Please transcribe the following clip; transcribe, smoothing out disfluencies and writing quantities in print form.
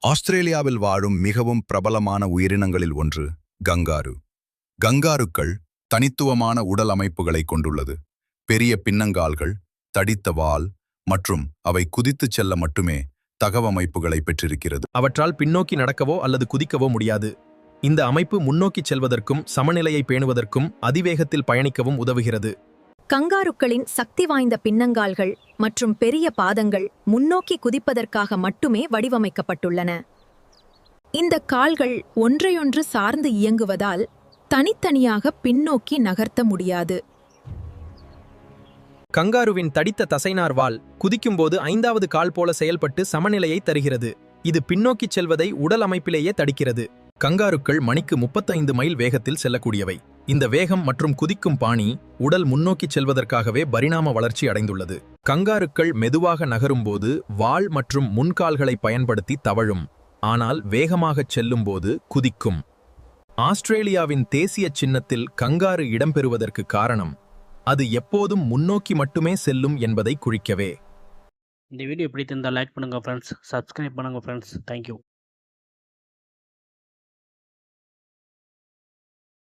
ஆஸ்திரேலியாவில் வாழும் மிகவும் பிரபலமான உயிரினங்களில் ஒன்று கங்காரு. கங்காருக்கள் தனித்துவமான உடல் அமைப்புகளை கொண்டுள்ளது. பெரிய பின்னங்கால்கள், தடித்த வால் மற்றும் அவை குதித்துச் செல்ல மட்டுமே தகவமைப்புகளை பெற்றிருக்கிறது. அவற்றால் பின்னோக்கி நடக்கவோ அல்லது குதிக்கவோ முடியாது. இந்த அமைப்பு முன்னோக்கிச் செல்வதற்கும் சமநிலையை பேணுவதற்கும் அதிவேகத்தில் பயணிக்கவும் உதவுகிறது. கங்காருக்களின் சக்தி வாய்ந்த பின்னங்கால்கள் மற்றும் பெரிய பாதங்கள் முன்னோக்கி குதிப்பதற்காக மட்டுமே வடிவமைக்கப்பட்டுள்ளன. இந்த கால்கள் ஒன்றையொன்று சார்ந்து இயங்குவதால் தனித்தனியாக பின்னோக்கி நகர்த்த முடியாது. கங்காருவின் தடித்த தசைநார் வால் குதிக்கும்போது 5வது கால் போல செயல்பட்டு சமநிலையை தருகிறது. இது பின்னோக்கிச் செல்வதை உடல் அமைப்பிலேயே தடுக்கிறது. கங்காருக்கள் மணிக்கு 35 மைல் வேகத்தில் செல்லக்கூடியவை. இந்த வேகம் மற்றும் குதிக்கும் பாணி உடல் முன்னோக்கிச் செல்வதற்காகவே பரிணாம வளர்ச்சி அடைந்துள்ளது. கங்காருக்கள் மெதுவாக நகரும்போது வால் மற்றும் முன்கால்களை பயன்படுத்தி தவழும், ஆனால் வேகமாகச் செல்லும்போது குதிக்கும். ஆஸ்திரேலியாவின் தேசிய சின்னத்தில் கங்காரு இடம்பெறுவதற்கு காரணம் அது எப்போதும் முன்னோக்கி மட்டுமே செல்லும் என்பதை குறிக்கவே. இந்த வீடியோ பிடித்திருந்தால் லைக் பண்ணுங்கள் ஃப்ரெண்ட்ஸ், சப்ஸ்கிரைப் பண்ணுங்கள் ஃப்ரெண்ட்ஸ். தேங்க்யூ.